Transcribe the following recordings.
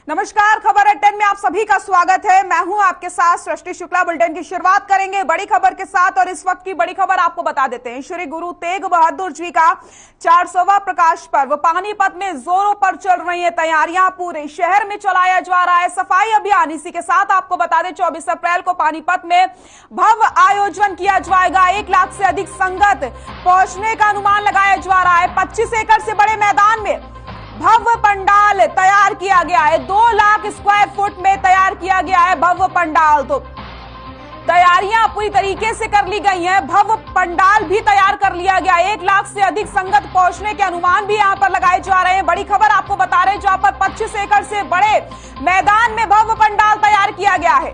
नमस्कार, खबर अड्डा में आप सभी का स्वागत है। मैं हूं आपके साथ सृष्टि शुक्ला। बुलेटिन की शुरुआत करेंगे बड़ी खबर के साथ और इस वक्त की बड़ी खबर आपको बता देते हैं। श्री गुरु तेग बहादुर जी का 400वां प्रकाश पर्व पानीपत में जोरों पर चल रही है तैयारियां। पूरे शहर में चलाया जा रहा है सफाई अभियान। इसी के साथ आपको बता दें 24 अप्रैल को पानीपत में भव्य आयोजन किया जाएगा। 1 लाख से अधिक संगत पहुंचने का अनुमान लगाया जा रहा है। 25 एकड़ से बड़े मैदान में भव्य पंडाल तैयार किया गया है। 2 लाख स्क्वायर फुट में तैयार किया गया है भव्य पंडाल। तो तैयारियां पूरी तरीके से कर ली गई हैं। भव्य पंडाल भी तैयार कर लिया गया है। 1 लाख से अधिक संगत पहुंचने के अनुमान भी यहां पर लगाए जा रहे हैं। बड़ी खबर आपको बता रहे हैं, जहां पर 25 एकड़ से बड़े मैदान में भव्य पंडाल तैयार किया गया है।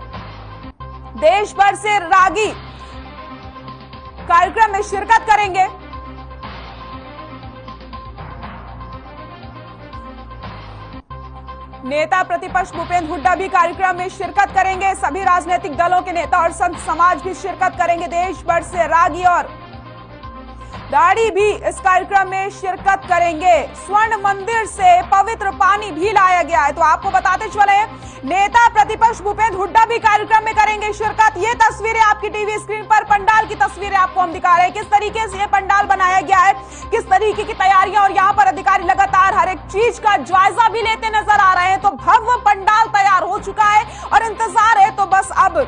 देश भर से रागी कार्यक्रम में शिरकत करेंगे। नेता प्रतिपक्ष भूपेंद्र हुड्डा भी कार्यक्रम में शिरकत करेंगे। सभी राजनीतिक दलों के नेता और संत समाज भी शिरकत करेंगे। देश भर से रागी और दाढ़ी भी इस कार्यक्रम में शिरकत करेंगे। स्वर्ण मंदिर से पवित्र पानी भी लाया गया है। तो आपको बताते चले, नेता प्रतिपक्ष भूपेंद्र हुड्डा भी कार्यक्रम में करेंगे शिरकत। ये तस्वीरें आपकी टीवी स्क्रीन पर, पंडाल की तस्वीरें आपको हम दिखा रहे हैं। किस तरीके से ये पंडाल बनाया गया है, किस तरीके की तैयारियां, और यहाँ पर अधिकारी लगातार हर एक चीज का जायजा भी लेते नजर आ रहे हैं। तो भव्य पंडाल तैयार हो चुका है और इंतजार है तो बस अब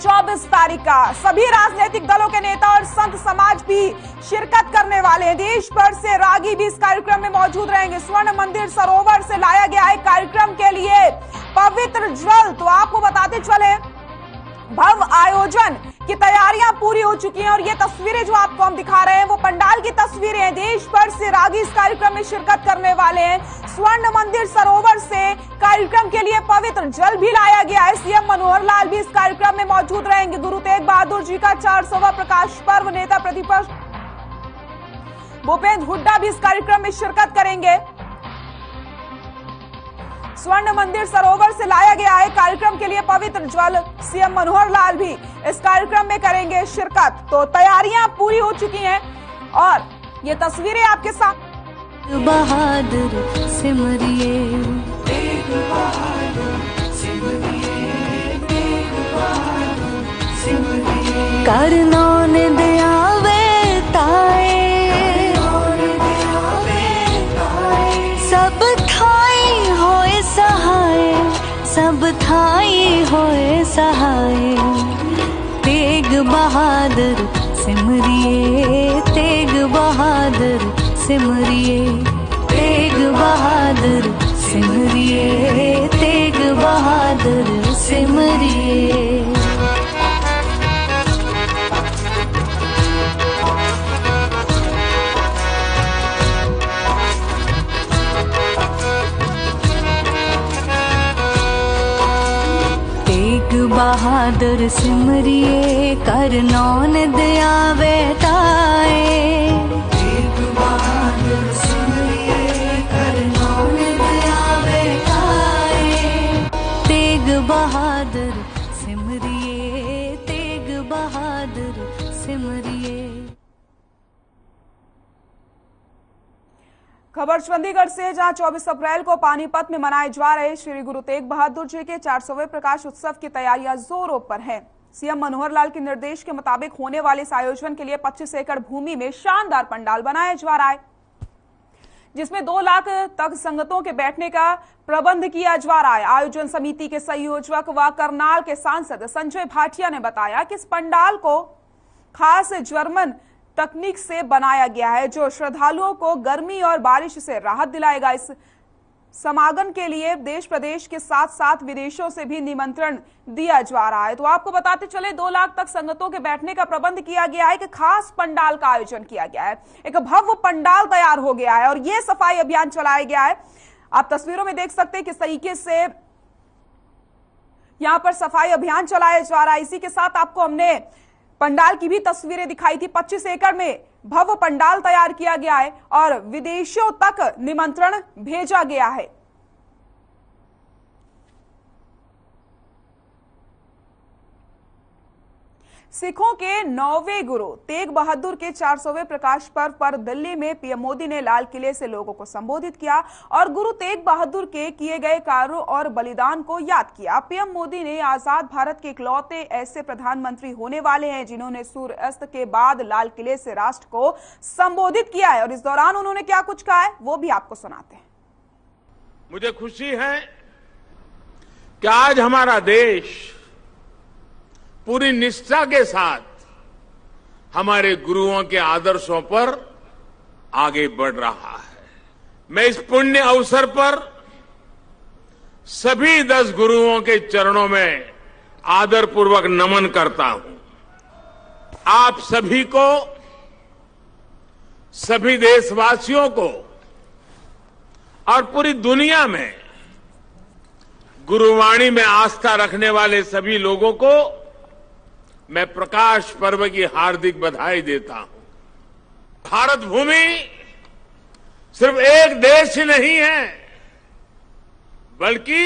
24 तारीख का। सभी राजनीतिक दलों के नेता और संत समाज भी शिरकत करने वाले हैं। देश भर से रागी भी इस कार्यक्रम में मौजूद रहेंगे। स्वर्ण मंदिर सरोवर से लाया गया है कार्यक्रम के लिए पवित्र जल। तो आपको बताते चले, भव्य आयोजन की तैयारियां पूरी हो चुकी हैं और ये तस्वीरें जो आपको हम दिखा रहे हैं वो पंडाल की तस्वीरें हैं। देश भर से रागी इस कार्यक्रम में शिरकत करने वाले हैं। स्वर्ण मंदिर सरोवर से कार्यक्रम के लिए पवित्र जल भी लाया गया है। सीएम मनोहर लाल भी इस कार्यक्रम में मौजूद रहेंगे। गुरु तेग बहादुर जी का 400वां प्रकाश पर्व, नेता प्रतिपक्ष भूपेंद्र हुड्डा भी इस कार्यक्रम में शिरकत करेंगे। स्वर्ण मंदिर सरोवर से लाया गया है कार्यक्रम के लिए पवित्र जल। सीएम मनोहर लाल भी इस कार्यक्रम में करेंगे शिरकत। तो तैयारियां पूरी हो चुकी हैं और ये तस्वीरें आपके साथ। बहादुर सिमरिए, तेग बहादुर सिमरिए, तेग बहादुर सिमरिए। करनौन दयावे ताए, सब थाई होए सहाय, सब थाई होए सहाय। तेग बहादुर सिमरिए, तेग बहादुर सिमरिए, तेग बहादुर सिमरिए, तेग बहादुर सिमरिए। तेग बहादुर सिमरिए, करनौन दयावे ताए। तेग बहादुर सिमरिए, करनौन दयावे ताए। तेग बहादुर सिमरिए, तेग बहादुर सिमरिए। खबर चंडीगढ़ से, जहां 24 अप्रैल को पानीपत में मनाए जा रहे श्री गुरु तेग बहादुर जी के 400वें प्रकाश उत्सव की तैयारियां जोरों पर हैं। सीएम मनोहर लाल के निर्देश के मुताबिक होने वाले इस आयोजन के लिए 25 एकड़ भूमि में शानदार पंडाल बनाया जा रहा है, जिसमें 2 लाख तक संगतों के बैठने का प्रबंध किया जा रहा है। आयोजन समिति के संयोजक व करनाल के सांसद संजय भाटिया ने बताया कि इस पंडाल को खास जर्मन तकनीक से बनाया गया है, जो श्रद्धालुओं को गर्मी और बारिश से राहत दिलाएगा। इस समागम के लिए देश प्रदेश के साथ साथ विदेशों से भी निमंत्रण दिया जा रहा है। तो आपको बताते चले, 2 लाख तक संगतों के बैठने का प्रबंध किया गया है कि खास पंडाल का आयोजन किया गया है। एक भव्य पंडाल तैयार हो गया है और यह सफाई अभियान चलाया गया है। आप तस्वीरों में देख सकते हैं किस तरीके से यहां पर सफाई अभियान चलाया जा रहा है। इसी के साथ आपको हमने पंडाल की भी तस्वीरें दिखाई थी। 25 एकड़ में भव्य पंडाल तैयार किया गया है और विदेशों तक निमंत्रण भेजा गया है। सिखों के 9वें गुरु तेग बहादुर के 400वें प्रकाश पर्व पर दिल्ली में पीएम मोदी ने लाल किले से लोगों को संबोधित किया और गुरु तेग बहादुर के किए गए कार्यों और बलिदान को याद किया। पीएम मोदी ने आजाद भारत के इकलौते ऐसे प्रधानमंत्री होने वाले हैं जिन्होंने सूर्य अस्त के बाद लाल किले से राष्ट्र को संबोधित किया है और इस दौरान उन्होंने क्या कुछ कहा है वो भी आपको सुनाते हैं। मुझे खुशी है कि आज हमारा देश पूरी निष्ठा के साथ हमारे गुरुओं के आदर्शों पर आगे बढ़ रहा है। मैं इस पुण्य अवसर पर सभी 10 गुरुओं के चरणों में आदरपूर्वक नमन करता हूं। आप सभी को, सभी देशवासियों को और पूरी दुनिया में गुरुवाणी में आस्था रखने वाले सभी लोगों को मैं प्रकाश पर्व की हार्दिक बधाई देता हूं। भारत भूमि सिर्फ एक देश ही नहीं है, बल्कि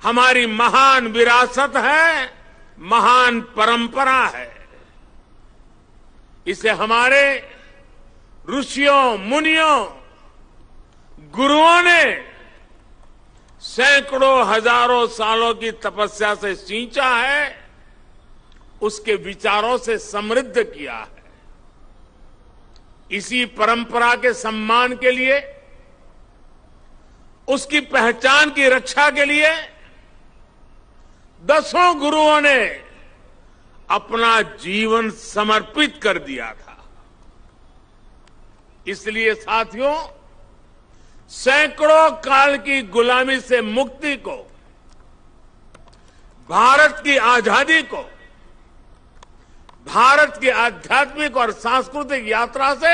हमारी महान विरासत है, महान परंपरा है। इसे हमारे ऋषियों, मुनियों, गुरुओं ने सैकड़ों हजारों सालों की तपस्या से सींचा है, उसके विचारों से समृद्ध किया है। इसी परंपरा के सम्मान के लिए, उसकी पहचान की रक्षा के लिए 10 गुरुओं ने अपना जीवन समर्पित कर दिया था। इसलिए साथियों, सैकड़ों काल की गुलामी से मुक्ति को, भारत की आजादी को, भारत की आध्यात्मिक और सांस्कृतिक यात्रा से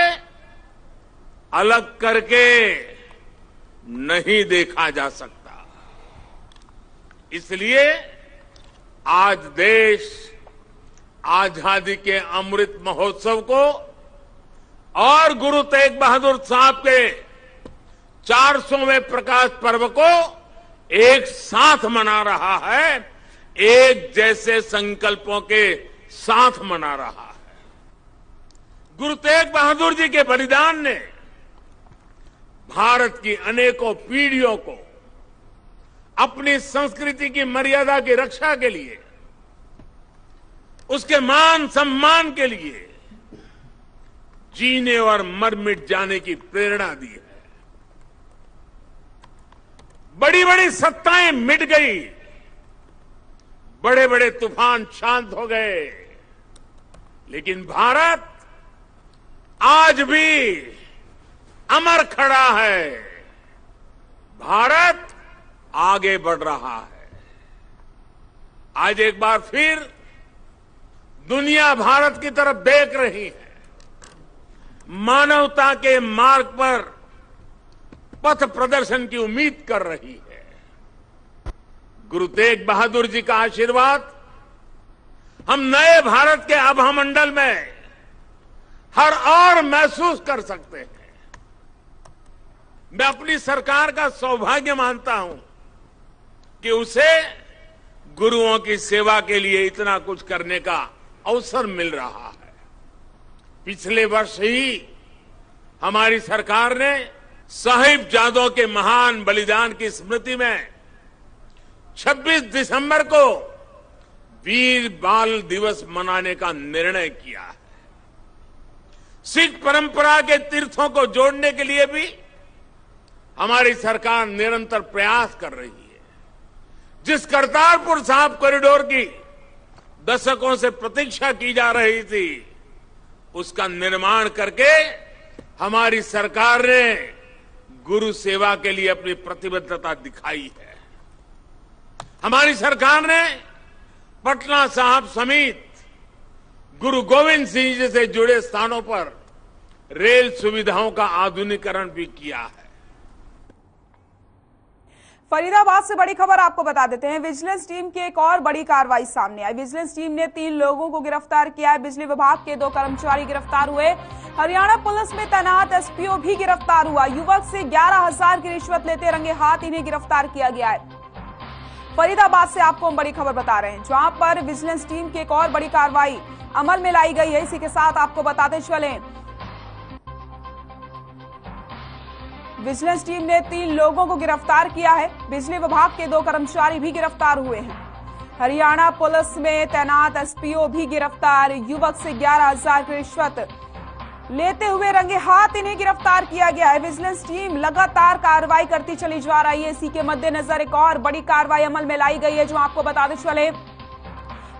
अलग करके नहीं देखा जा सकता। इसलिए आज देश आजादी के अमृत महोत्सव को और गुरु तेग बहादुर साहब के 400वें प्रकाश पर्व को एक साथ मना रहा है, एक जैसे संकल्पों के साथ मना रहा है। गुरु तेग बहादुर जी के बलिदान ने भारत की अनेकों पीढ़ियों को अपनी संस्कृति की मर्यादा की रक्षा के लिए, उसके मान सम्मान के लिए जीने और मर मिट जाने की प्रेरणा दी है। बड़ी बड़ी सत्ताएं मिट गई, बड़े बड़े तूफान शांत हो गए, लेकिन भारत आज भी अमर खड़ा है। भारत आगे बढ़ रहा है। आज एक बार फिर दुनिया भारत की तरफ देख रही है, मानवता के मार्ग पर पथ प्रदर्शन की उम्मीद कर रही है। गुरु तेग बहादुर जी का आशीर्वाद हम नए भारत के आभामंडल में हर और महसूस कर सकते हैं। मैं अपनी सरकार का सौभाग्य मानता हूं कि उसे गुरुओं की सेवा के लिए इतना कुछ करने का अवसर मिल रहा है। पिछले वर्ष ही हमारी सरकार ने साहिबजादों के महान बलिदान की स्मृति में 26 दिसंबर को वीर बाल दिवस मनाने का निर्णय किया है। सिख परंपरा के तीर्थों को जोड़ने के लिए भी हमारी सरकार निरंतर प्रयास कर रही है। जिस करतारपुर साहिब कॉरिडोर की दशकों से प्रतीक्षा की जा रही थी, उसका निर्माण करके हमारी सरकार ने गुरु सेवा के लिए अपनी प्रतिबद्धता दिखाई है। हमारी सरकार ने पटना साहिब समेत गुरु गोविंद सिंह जी से जुड़े स्थानों पर रेल सुविधाओं का आधुनिकीकरण भी किया है। फरीदाबाद से बड़ी खबर आपको बता देते हैं। विजिलेंस टीम की एक और बड़ी कार्रवाई सामने आई। विजिलेंस टीम ने 3 लोगों को गिरफ्तार किया है। बिजली विभाग के 2 कर्मचारी गिरफ्तार हुए। हरियाणा पुलिस में तैनात एसपीओ भी गिरफ्तार हुआ। युवक से 11,000 की रिश्वत लेते रंगे हाथ इन्हें गिरफ्तार किया गया है। फरीदाबाद से आपको हम बड़ी खबर बता रहे हैं, जहां पर विजिलेंस टीम की एक और बड़ी कार्रवाई अमल में लाई गई है। इसी के साथ आपको बताते चलें, विजिलेंस टीम ने 3 लोगों को गिरफ्तार किया है। बिजली विभाग के 2 कर्मचारी भी गिरफ्तार हुए हैं। हरियाणा पुलिस में तैनात एसपीओ भी गिरफ्तार। युवक से 11,000 की रिश्वत लेते हुए रंगे हाथ इन्हें गिरफ्तार किया गया है। विजिलेंस टीम लगातार कार्रवाई करती चली जा रही है। इसी के मद्देनजर एक और बड़ी कार्रवाई अमल में लाई गई है, जो आपको बताते चले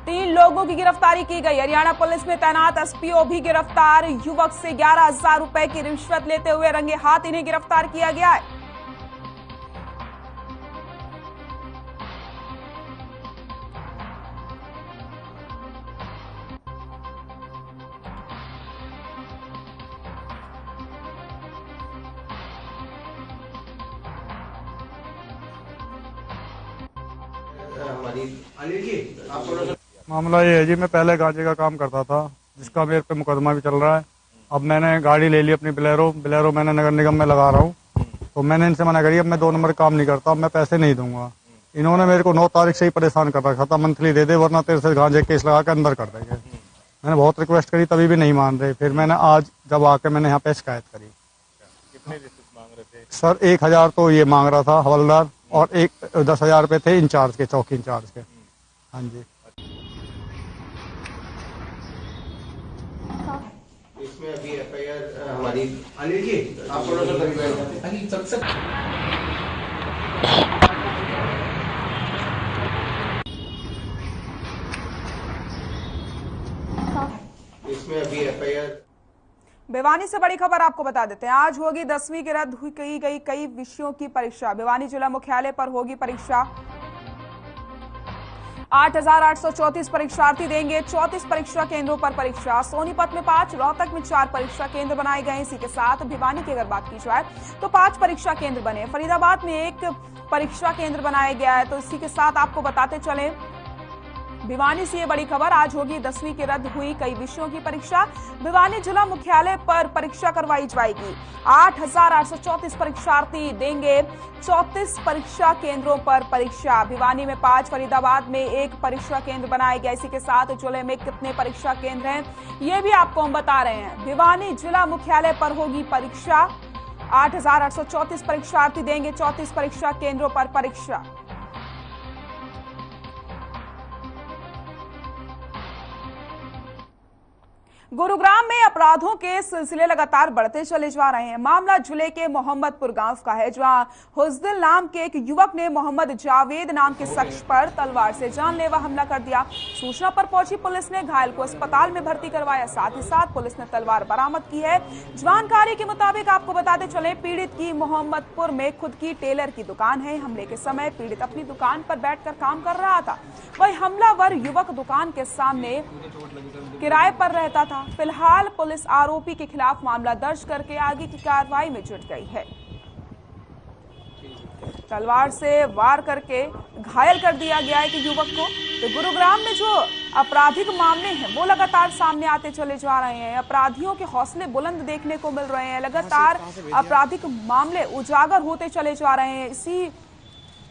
3 लोगों की गिरफ्तारी की गई। हरियाणा पुलिस में तैनात एसपीओ भी गिरफ्तार। युवक से 11,000 रुपए की रिश्वत लेते हुए रंगे हाथ इन्हें गिरफ्तार किया गया है। मामला ये है जी, मैं पहले गांजे का काम करता था, जिसका मेरे पे मुकदमा भी चल रहा है। अब मैंने गाड़ी ले ली अपनी बिलेरो मैंने नगर निगम में लगा रहा हूँ। तो मैंने इनसे मना करी, अब मैं 2 नंबर काम नहीं करता, अब मैं पैसे नहीं दूंगा। इन्होंने मेरे को 9 तारीख से ही परेशान कर रखा था, मंथली दे दे वरना तेरे से गांजे केस लगा के अंदर कर देंगे। मैंने बहुत रिक्वेस्ट करी, तभी भी नहीं मान रहे। फिर मैंने आज जब आके मैंने यहाँ पे शिकायत करी। कितने रिश्वत मांग रहे थे सर? 1,000 तो ये मांग रहा था हवलदार, और 10,000 रुपए थे इंचार्ज के, चौकी इंचार्ज के। हाँ जी। इसमें अभी एफआईआर हमारी अनिल जी आप थोड़ा सा अनिल सबसे इसमें अभी एफआईआर। भिवानी से बड़ी खबर आपको बता देते हैं, आज होगी 10वीं की रद्द की गई कई विषयों की परीक्षा। भिवानी जिला मुख्यालय पर होगी परीक्षा। 8,834 परीक्षार्थी देंगे 34 परीक्षा केंद्रों पर परीक्षा। सोनीपत में 5, रोहतक में 4 परीक्षा केंद्र बनाए गए। इसी के साथ भिवानी की अगर बात की जाए तो 5 परीक्षा केंद्र बने। फरीदाबाद में 1 परीक्षा केंद्र बनाया गया है। तो इसी के साथ आपको बताते चले, भिवानी से ये बड़ी खबर, आज होगी 10वीं की रद्द हुई कई विषयों की परीक्षा। भिवानी जिला मुख्यालय पर परीक्षा करवाई जाएगी। 8,834 परीक्षार्थी देंगे 34 परीक्षा केंद्रों पर परीक्षा। भिवानी में 5, फरीदाबाद में 1 परीक्षा केंद्र बनाया गया। इसी के साथ जिले में कितने परीक्षा केंद्र हैं ये भी आपको हम बता रहे हैं। भिवानी जिला मुख्यालय पर होगी परीक्षा। 8,834 परीक्षार्थी देंगे 34 परीक्षा केंद्रों पर परीक्षा। गुरुग्राम में अपराधों के सिलसिले लगातार बढ़ते चले जा रहे हैं। मामला जिले के मोहम्मदपुर गांव का है, जहां हुस्दिल नाम के एक युवक ने मोहम्मद जावेद नाम के शख्स पर तलवार से जानलेवा हमला कर दिया। सूचना पर पहुंची पुलिस ने घायल को अस्पताल में भर्ती करवाया। साथ ही साथ पुलिस ने तलवार बरामद की है। जानकारी के मुताबिक आपको बताते चले, पीड़ित की मोहम्मदपुर में खुद की टेलर की दुकान है। हमले के समय पीड़ित अपनी दुकान पर बैठकर काम कर रहा था, वही हमलावर युवक दुकान के सामने किराए पर रहता था। फिलहाल पुलिस आरोपी के खिलाफ मामला दर्ज करके आगे की कार्रवाई में जुट गई है। तलवार से वार करके घायल कर दिया गया है कि युवक को। तो गुरुग्राम में जो आपराधिक मामले हैं वो लगातार सामने आते चले जा रहे हैं। अपराधियों के हौसले बुलंद देखने को मिल रहे हैं। लगातार आपराधिक मामले उजागर होते चले जा रहे हैं। इसी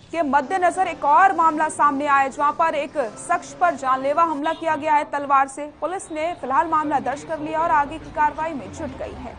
के मद्देनजर एक और मामला सामने आया, जहां पर एक शख्स पर जानलेवा हमला किया गया है तलवार से। पुलिस ने फिलहाल मामला दर्ज कर लिया और आगे की कार्रवाई में जुट गई है।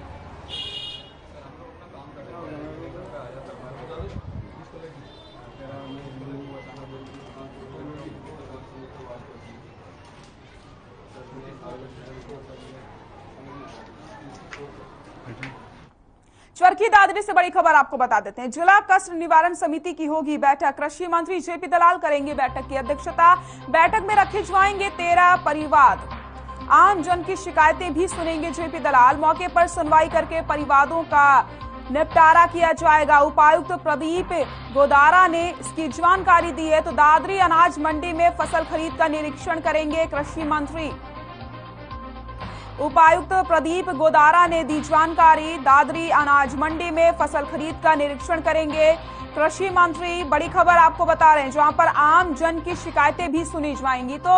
चरखी दादरी से बड़ी खबर आपको बता देते हैं, जिला कष्ट निवारण समिति की होगी बैठक। कृषि मंत्री जेपी दलाल करेंगे बैठक की अध्यक्षता। बैठक में रखे जाएंगे 13 परिवाद। आम जन की शिकायतें भी सुनेंगे जेपी दलाल। मौके पर सुनवाई करके परिवादों का निपटारा किया जाएगा। उपायुक्त प्रदीप गोदारा ने इसकी जानकारी दी है। तो दादरी अनाज मंडी में फसल खरीद का निरीक्षण करेंगे कृषि मंत्री। उपायुक्त प्रदीप गोदारा ने दी जानकारी। दादरी अनाज मंडी में फसल खरीद का निरीक्षण करेंगे कृषि मंत्री। बड़ी खबर आपको बता रहे हैं, जहां पर आम जन की शिकायतें भी सुनी जाएंगी। तो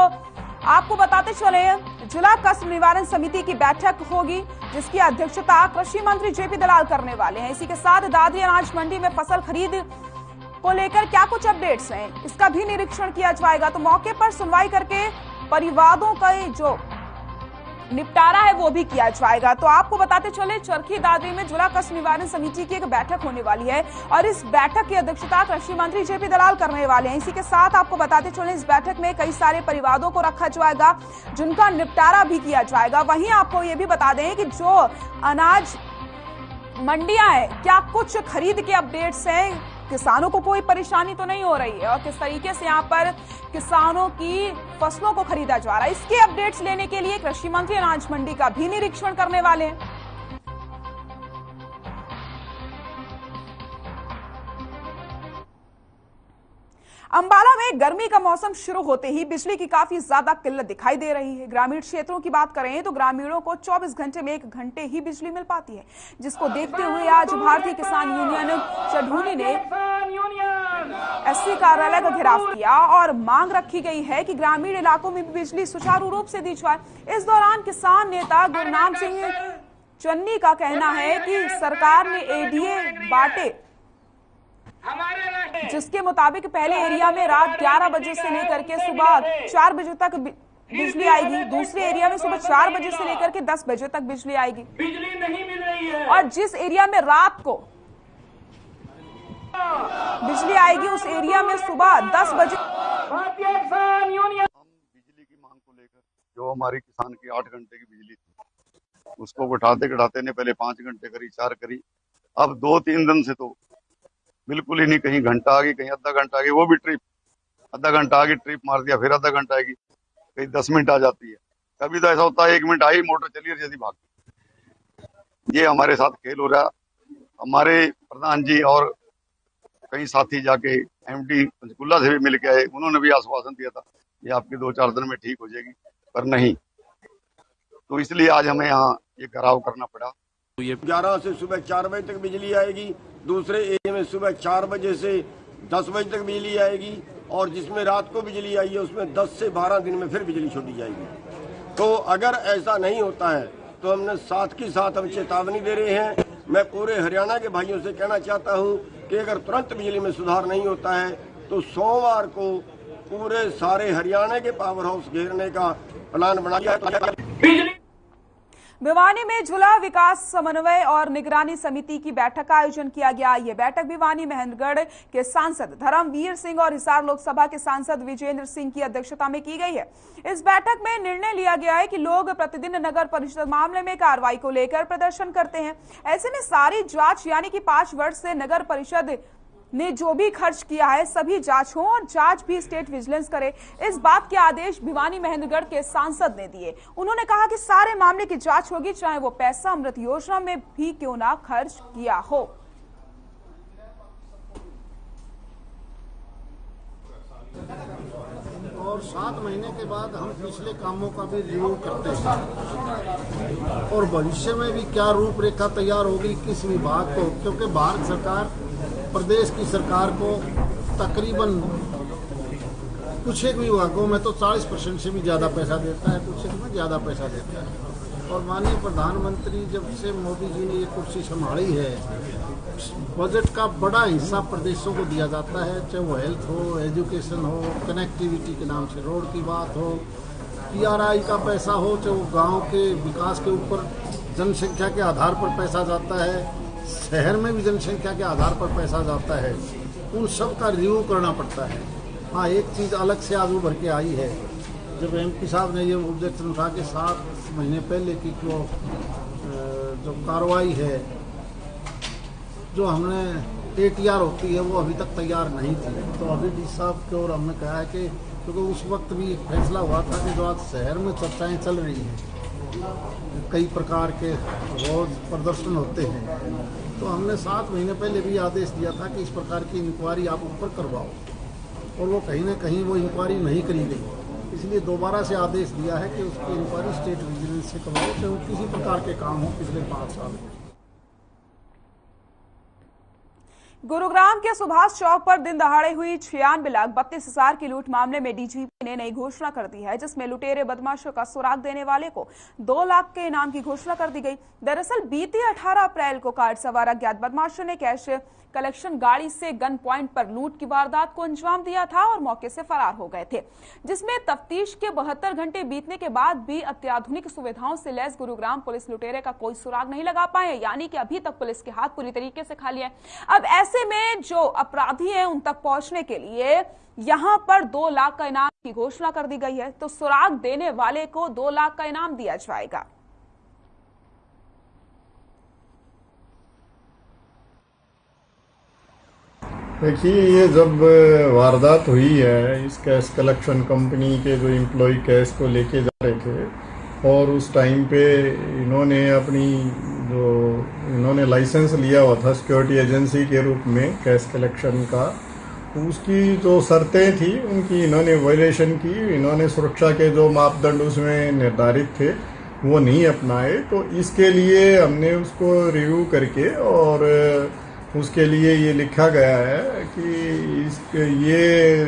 आपको बताते चले, जिला कष्ट निवारण समिति की बैठक होगी, जिसकी अध्यक्षता कृषि मंत्री जेपी दलाल करने वाले हैं। इसी के साथ दादरी अनाज मंडी में फसल खरीद को लेकर क्या कुछ अपडेट्स हैं, इसका भी निरीक्षण किया जाएगा। तो मौके पर सुनवाई करके परिवादों का जो निपटारा है वो भी किया जाएगा। तो आपको बताते चले, चरखी दादरी में जिला कष्ट निवारण समिति की एक बैठक होने वाली है और इस बैठक की अध्यक्षता कृषि मंत्री जेपी दलाल करने वाले हैं। इसी के साथ आपको बताते चले, इस बैठक में कई सारे परिवादों को रखा जाएगा जिनका निपटारा भी किया जाएगा। वहीं आपको ये भी बता दें कि जो अनाज मंडियां हैं, क्या कुछ खरीद के अपडेट्स हैं, किसानों को कोई परेशानी तो नहीं हो रही है और किस तरीके से यहाँ पर किसानों की फसलों को खरीदा जा रहा है, इसके अपडेट्स लेने के लिए कृषि मंत्री अनाज मंडी का भी निरीक्षण करने वाले हैं। अंबाला में गर्मी का मौसम शुरू होते ही बिजली की काफी ज्यादा किल्लत दिखाई दे रही है। ग्रामीण क्षेत्रों की बात करें तो ग्रामीणों को 24 घंटे में 1 घंटे ही बिजली मिल पाती है, जिसको देखते हुए आज भारतीय किसान यूनियन चढ़ूनी ने एससी कार्यालय का घेराव किया और मांग रखी गई है कि ग्रामीण इलाकों में भी बिजली सुचारू रूप से दी जाए। इस दौरान किसान नेता गुरनाम सिंह चन्नी का कहना है कि सरकार ने एडीए बांटे, जिसके मुताबिक पहले एरिया में रात 11 बजे से लेकर के सुबह 4 बजे तक बिजली आएगी, दूसरे एरिया में सुबह 4 बजे से लेकर के 10 बजे तक बिजली आएगी। बिजली नहीं मिल रही है और जिस एरिया में रात को बिजली आएगी उस एरिया में सुबह 10 बजे। हम बिजली की मांग को लेकर, जो हमारी किसान की 8 घंटे की बिजली थी उसको घटाते ने पहले 5 घंटे करी, 4 करी, अब 2-3 दिन से तो बिल्कुल ही नहीं। कहीं घंटा आ गई, कहीं आधा घंटा आ गई, वो भी ट्रिप, आधा घंटा आ गई, ट्रिप मार दिया, फिर आधा घंटा आएगी, कहीं 10 मिनट आ जाती है। कभी तो ऐसा होता है 1 मिनट आई, मोटर चली और जल्दी भाग। ये हमारे साथ खेल हो रहा। हमारे प्रधान जी और कई साथी जाके एमडी पंचकुला से भी मिल के आए, उन्होंने भी आश्वासन दिया था ये आपके 2-4 दिन में ठीक हो जाएगी, पर नहीं। तो इसलिए आज हमें यहाँ ये घेराव करना पड़ा। 11 से सुबह 4 बजे तक बिजली आएगी, दूसरे एरिया में सुबह 4 बजे से 10 बजे तक बिजली आएगी और जिसमें रात को बिजली आई है उसमें 10 से 12 दिन में फिर बिजली छोड़ी जाएगी। तो अगर ऐसा नहीं होता है तो हमने साथ के साथ हम चेतावनी दे रहे हैं। मैं पूरे हरियाणा के भाइयों से कहना चाहता हूं कि अगर तुरंत बिजली में सुधार नहीं होता है तो सोमवार को पूरे सारे हरियाणा के पावर हाउस घेरने का प्लान बना लिया है। भिवानी में जिला विकास समन्वय और निगरानी समिति की बैठक का आयोजन किया गया। यह बैठक भिवानी महेंद्रगढ़ के सांसद धर्मवीर सिंह और हिसार लोकसभा के सांसद विजेंद्र सिंह की अध्यक्षता में की गई है। इस बैठक में निर्णय लिया गया है कि लोग प्रतिदिन नगर परिषद मामले में कार्रवाई को लेकर प्रदर्शन करते हैं। ऐसे में सारी जांच यानी कि 5 वर्ष से नगर परिषद ने जो भी खर्च किया है सभी जांच हो और जांच भी स्टेट विजिलेंस करे, इस बात के आदेश भिवानी महेंद्रगढ़ के सांसद ने दिए। उन्होंने कहा कि सारे मामले की जांच होगी, चाहे वो पैसा अमृत योजना में भी क्यों ना खर्च किया हो। और 7 महीने के बाद हम पिछले कामों का भी रिव्यू करते हैं और भविष्य में भी क्या रूपरेखा तैयार होगी किस विभाग को, क्योंकि भारत सरकार प्रदेश की सरकार को तकरीबन कुछ एक विभागों में तो 40% से भी ज़्यादा पैसा देता है, कुछ एक में ज़्यादा पैसा देता है। और माननीय प्रधानमंत्री जब से मोदी जी ने ये कुर्सी संभाली है, बजट का बड़ा हिस्सा प्रदेशों को दिया जाता है, चाहे वो हेल्थ हो, एजुकेशन हो, कनेक्टिविटी के नाम से रोड की बात हो, PRI का पैसा हो, चाहे वो गाँव के विकास के ऊपर जनसंख्या के आधार पर पैसा जाता है, शहर में भी जनसंख्या के आधार पर पैसा जाता है, उन सब का रिव्यू करना पड़ता है। हाँ, एक चीज़ अलग से आज उभर के आई है, जब MP साहब ने ये ऑब्जेक्शन उठा के 7 महीने पहले की जो कार्रवाई है, जो हमने ATR होती है वो अभी तक तैयार नहीं थी, तो अभी डी साहब की ओर हमने कहा है कि क्योंकि उस वक्त भी फैसला हुआ था कि जो आज शहर में चर्चाएँ चल रही हैं, कई प्रकार के रोज प्रदर्शन होते हैं, तो हमने 7 महीने पहले भी आदेश दिया था कि इस प्रकार की इंक्वायरी आप ऊपर करवाओ, और वो कहीं ना कहीं वो इंक्वायरी नहीं करी गई। इसलिए दोबारा से आदेश दिया है कि उसकी इंक्वायरी स्टेट विजिलेंस से करवाओ, चाहे वो किसी प्रकार के काम हो पिछले 5 साल में। गुरुग्राम के सुभाष चौक पर दिन दहाड़े हुई 96,32,000 की लूट मामले में डीजीपी ने नई घोषणा कर दी है, जिसमें लुटेरे बदमाशों का सुराग देने वाले को 2 लाख के इनाम की घोषणा कर दी गई। दरअसल बीते 18 अप्रैल को कार सवार अज्ञात बदमाशों ने कैश कलेक्शन गाड़ी से गन पॉइंट पर लूट की वारदात को अंजाम दिया था और मौके से फरार हो गए थे, जिसमें तफ्तीश के 72 घंटे बीतने के बाद भी अत्याधुनिक सुविधाओं से लैस गुरुग्राम पुलिस लुटेरे का कोई सुराग नहीं लगा पाए, यानी कि अभी तक पुलिस के हाथ पूरी तरीके से खाली है। अब ऐसे में जो अपराधी हैं उन तक पहुंचने के लिए यहां पर 2 लाख का इनाम की घोषणा कर दी गई है, तो सुराग देने वाले को 2 लाख का इनाम दिया जाएगा। देखिए, ये जब वारदात हुई है, इस कैश कलेक्शन कंपनी के जो एम्प्लॉय कैश को लेके जा रहे थे और उस टाइम पे इन्होंने लाइसेंस लिया हुआ था सिक्योरिटी एजेंसी के रूप में कैश कलेक्शन का, उसकी जो शर्तें थी उनकी इन्होंने वायलेशन की। इन्होंने सुरक्षा के जो मापदंड उसमें निर्धारित थे वो नहीं अपनाए, तो इसके लिए हमने उसको रिव्यू करके और उसके लिए ये लिखा गया है कि ये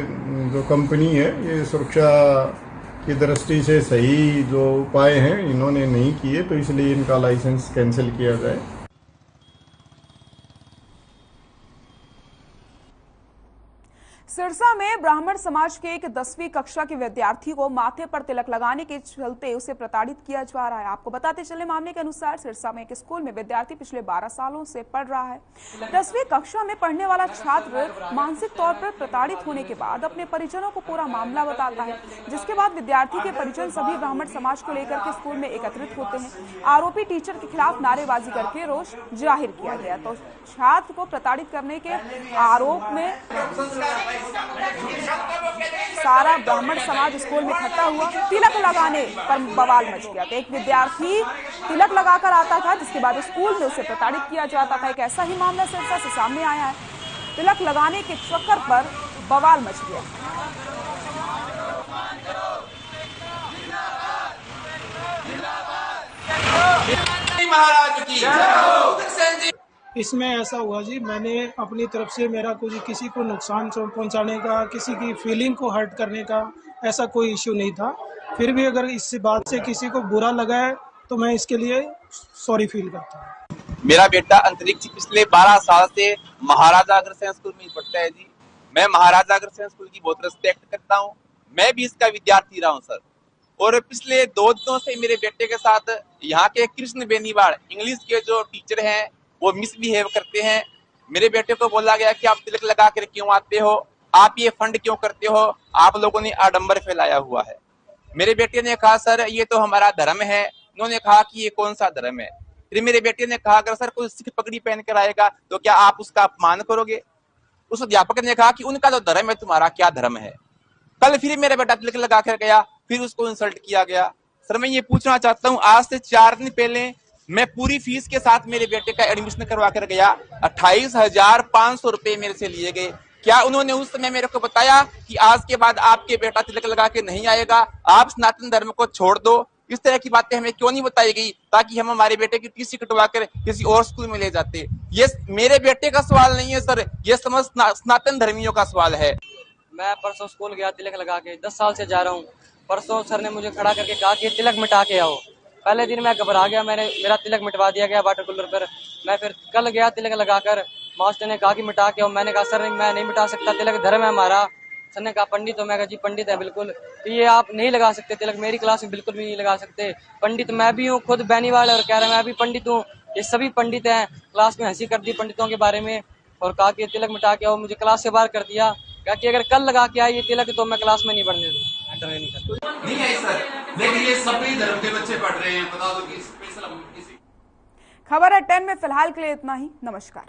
जो कंपनी है ये सुरक्षा की दृष्टि से सही जो उपाय हैं इन्होंने नहीं किए, तो इसलिए इनका लाइसेंस कैंसिल किया जाए। सिरसा में ब्राह्मण समाज के एक 10वीं कक्षा के विद्यार्थी को माथे पर तिलक लगाने के चलते उसे प्रताड़ित किया जा रहा है। आपको बताते चले, मामले के अनुसार सिरसा में एक स्कूल में विद्यार्थी पिछले 12 सालों से पढ़ रहा है। 10वीं कक्षा में पढ़ने वाला छात्र मानसिक तौर पर प्रताड़ित होने के बाद अपने परिजनों को पूरा मामला बताता है, जिसके बाद विद्यार्थी के परिजन सभी ब्राह्मण समाज को लेकर के स्कूल में एकत्रित होते हैं। आरोपी टीचर के खिलाफ नारेबाजी करके रोष जाहिर किया गया, तो छात्र को प्रताड़ित करने के आरोप में सारा ब्राह्मण समाज स्कूल में इकट्ठा हुआ। तिलक लगाने पर बवाल मच गया। तो एक विद्यार्थी तिलक लगाकर आता था, जिसके बाद स्कूल में उसे प्रताड़ित किया जाता था। एक ऐसा ही मामला सिरसा से सामने आया है। तिलक लगाने के चक्कर पर बवाल मच गया। महाराज की जय। इसमें ऐसा हुआ जी, मैंने अपनी तरफ से मेरा कोई किसी को नुकसान पहुंचाने का, किसी की फीलिंग को हर्ट करने का ऐसा कोई इश्यू नहीं था। फिर भी अगर इस बात से किसी को बुरा लगा है तो मैं इसके लिए सॉरी फील करता हूँ। मेरा बेटा अंतरिक्ष पिछले 12 साल से महाराजा अग्रसेन स्कूल में पढ़ता है जी। मैं महाराजा अग्रसेन स्कूल की बहुत रिस्पेक्ट करता हूँ। मैं भी इसका विद्यार्थी रहा हूँ सर। और पिछले 2 दिनों से मेरे बेटे के साथ यहाँ के कृष्ण बेनीवाल इंग्लिश के जो टीचर हैं वो मिसबिहेव करते हैं। मेरे बेटे को बोला गया कि आप तिलक लगा कर क्यों आते हो, आप ये फंड क्यों करते हो, आप लोगों ने आडंबर फैलाया हुआ है। मेरे बेटे ने कहा सर ये तो हमारा धर्म है। उन्होंने कहा कि ये कौन सा धर्म है। फिर मेरे बेटे ने कहा अगर सर कोई सिख पगड़ी पहन कर आएगा तो क्या आप उसका अपमान करोगे। उस अध्यापक ने कहा कि उनका जो धर्म है तुम्हारा क्या धर्म है। कल फिर मेरा बेटा तिलक लगा कर गया, फिर उसको इंसल्ट किया गया। सर मैं ये पूछना चाहता हूँ, आज से 4 दिन पहले मैं पूरी फीस के साथ मेरे बेटे का एडमिशन करवा कर गया। 28,500 रुपए मेरे से लिए गए। क्या उन्होंने उस समय मेरे को बताया कि आज के बाद आपके बेटा तिलक लगा के नहीं आएगा, आप सनातन धर्म को छोड़ दो। इस तरह की बातें हमें क्यों नहीं बताई गई ताकि हम हमारे बेटे की टीसी कटवा कर किसी और स्कूल में ले जाते। ये मेरे बेटे का सवाल नहीं है सर, ये समस्त सनातन धर्मियों का सवाल है। मैं परसों स्कूल गया तिलक लगा के, 10 साल से जा रहा हूँ। परसों सर ने मुझे खड़ा करके कहा कि तिलक मिटा के आओ। पहले दिन मैं घबरा गया, मेरा तिलक मिटवा दिया गया वाटर कूलर पर। मैं फिर कल गया तिलक लगाकर, मास्टर ने कहा कि मिटा के आओ। मैंने कहा सर मैं नहीं मिटा सकता, तिलक धर्म है हमारा। सर ने कहा पंडित हो। मैं कहा जी पंडित है बिल्कुल, तो ये आप नहीं लगा सकते तिलक, मेरी क्लास में बिल्कुल भी नहीं लगा सकते। पंडित मैं भी हूँ, खुद बेनीवाल और कह रहा मैं भी पंडित हूँ, ये सभी पंडित हैं। क्लास में हंसी कर दी पंडितों के बारे में और कहा कि तिलक मिटा के आओ। मुझे क्लास से बाहर कर दिया, कहा कि अगर कल लगा के आए ये तिलक तो मैं क्लास में नहीं पढ़ने दूँ। नहीं है सर, लेकिन ये सभी धर्म के बच्चे पढ़ रहे हैं, बता दो कि खबर है 10 में फिलहाल के लिए इतना ही। नमस्कार।